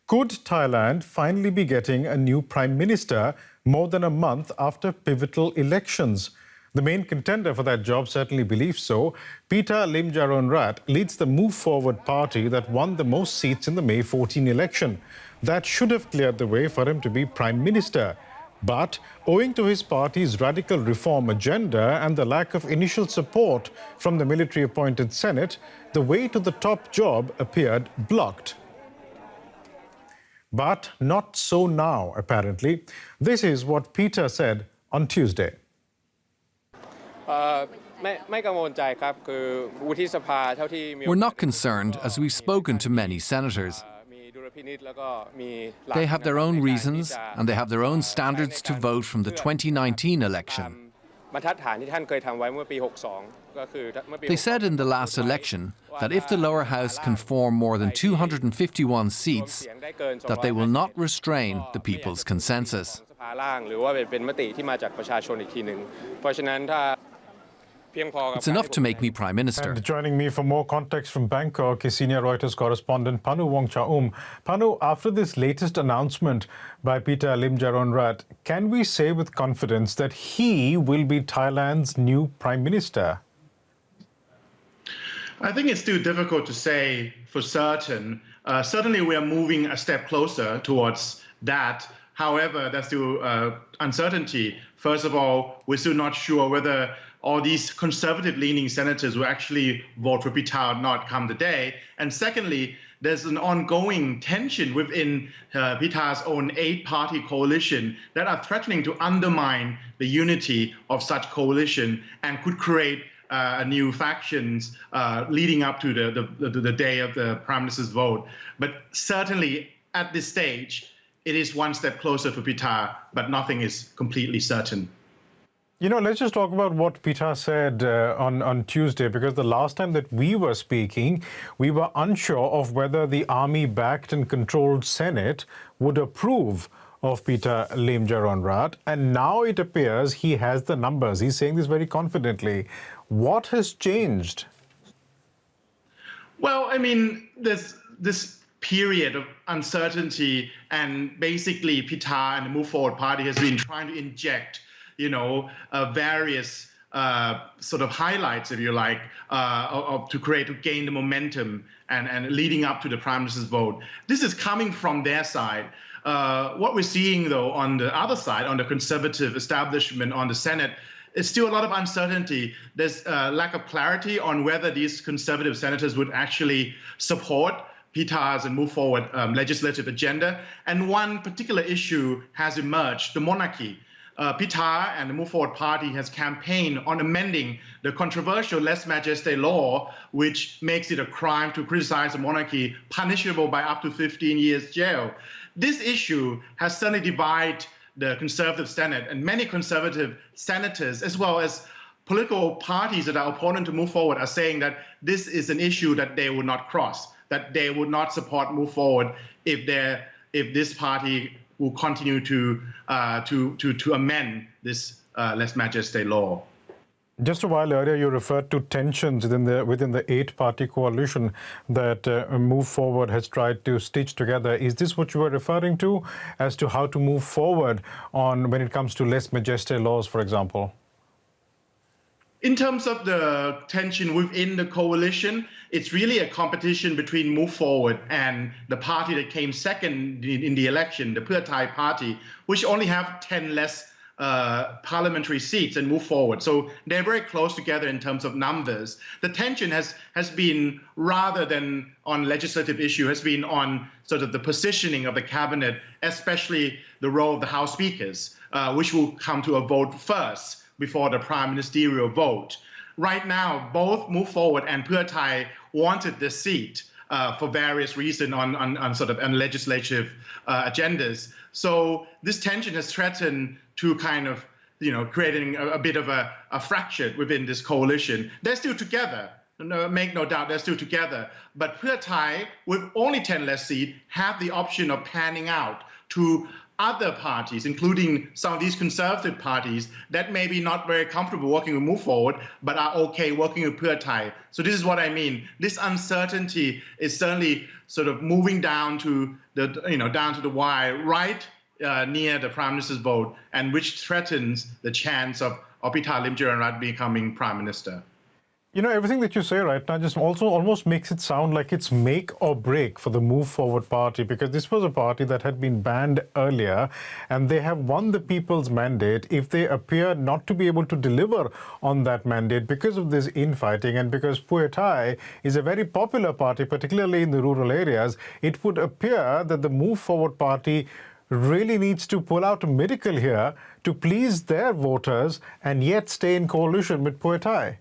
Could Thailand finally be getting a new prime minister more than a month after pivotal elections? The main contender for that job certainly believes so. Pita Limjaroenrat leads the Move Forward party that won the most seats in the May 14 election. That should have cleared the way for him to be prime minister. But owing to his party's radical reform agenda and the lack of initial support from the military-appointed Senate, the way to the top job appeared blocked. But not so now, apparently. This is what Pita said on Tuesday. We're not concerned as we've spoken to many senators. They have their own reasons and they have their own standards to vote from the 2019 election. They said in the last election that if the lower house can form more than 251 seats, that they will not restrain the people's consensus. It's enough to make me Prime Minister. And joining me for more context from Bangkok is senior Reuters correspondent Panu Wongcha-um. Panu, after this latest announcement by Pita Limjaroenrat, can we say with confidence that he will be Thailand's new Prime Minister? I think it's still difficult to say for certain. Certainly we are moving a step closer towards that. However, there's still uncertainty. First of all, we're still not sure whether all these conservative-leaning senators will actually vote for Pita or not come the day. And secondly, there's an ongoing tension within Pita's own 8-party coalition that are threatening to undermine the unity of such coalition and could create new factions leading up to the day of the Prime Minister's vote. But certainly at this stage, it is one step closer for Pita, but nothing is completely certain. You know, let's just talk about what Pita said on Tuesday, because the last time that we were speaking, we were unsure of whether the army-backed and controlled Senate would approve of Pita Limjaroenrat, and now it appears he has the numbers. He's saying this very confidently. What has changed? Well, I mean, there's this period of uncertainty, and basically Pita and the Move Forward Party has been trying to inject various sort of highlights, if you like, to gain the momentum and leading up to the Prime Minister's vote. This is coming from their side. What we're seeing, though, on the other side, on the conservative establishment, on the Senate, is still a lot of uncertainty. There's a lack of clarity on whether these conservative senators would actually support Pita's and Move Forward legislative agenda. And one particular issue has emerged, the monarchy. Pita and the Move Forward Party has campaigned on amending the controversial Lèse Majesté law, which makes it a crime to criticize the monarchy, punishable by up to 15 years jail. This issue has certainly divided the Conservative Senate, and many conservative senators, as well as political parties that are opponent to Move Forward, are saying that this is an issue that they would not cross, that they would not support Move Forward if this party will continue to amend this Lèse Majesté law. Just a while earlier, you referred to tensions within the 8-party coalition that Move Forward has tried to stitch together. Is this what you were referring to as to how to move forward on when it comes to Lèse Majesté laws, for example? In terms of the tension within the coalition, it's really a competition between Move Forward and the party that came second in the election, the Pheu Thai party, which only have 10 less parliamentary seats than Move Forward. So they're very close together in terms of numbers. The tension has been, rather than on legislative issue, has been on sort of the positioning of the cabinet, especially the role of the House speakers, which will come to a vote first before the prime ministerial vote. Right now, both Move Forward and Pheu Thai wanted the seat for various reasons on legislative agendas. So this tension has threatened to kind of, creating a bit of a fracture within this coalition. They're still together. Make no doubt, they're still together. But Pheu Thai, with only 10 less seats, have the option of panning out to other parties, including some of these conservative parties that may be not very comfortable working with Move Forward, but are okay working with Pita Thai. So this is what I mean. This uncertainty is certainly sort of moving down to the wire, right near the Prime Minister's vote, and which threatens the chance of Pita Limjaroenrat becoming Prime Minister. You know, everything that you say right now just also almost makes it sound like it's make or break for the Move Forward party, because this was a party that had been banned earlier and they have won the people's mandate. If they appear not to be able to deliver on that mandate because of this infighting and because Pita Thai is a very popular party, particularly in the rural areas, it would appear that the Move Forward party really needs to pull out a miracle here to please their voters and yet stay in coalition with Pita Thai.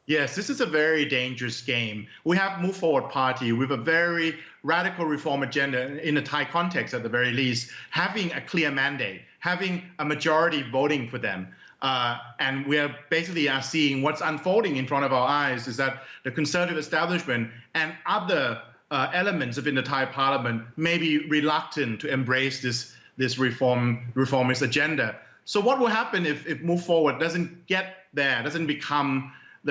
Yes, this is a very dangerous game. We have Move Forward Party with a very radical reform agenda in the Thai context, at the very least, having a clear mandate, having a majority voting for them. And we are basically seeing what's unfolding in front of our eyes is that the conservative establishment and other elements within the Thai parliament may be reluctant to embrace this reformist agenda. So what will happen if Move Forward doesn't get there,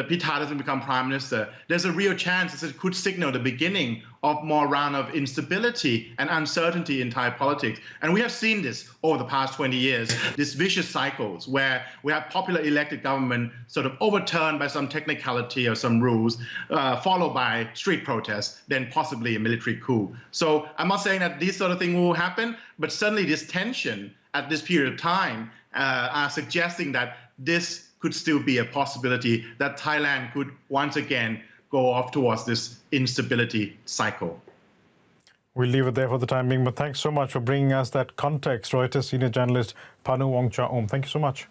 Pita doesn't become Prime Minister? There's a real chance that it could signal the beginning of more round of instability and uncertainty in Thai politics. And we have seen this over the past 20 years, these vicious cycles where we have popular elected government sort of overturned by some technicality or some rules, followed by street protests, then possibly a military coup. So I'm not saying that this sort of thing will happen, but certainly this tension at this period of time are suggesting that this could still be a possibility that Thailand could once again go off towards this instability cycle. We'll leave it there for the time being, but thanks so much for bringing us that context. Reuters senior journalist Panu Wongcha-Om. Thank you so much.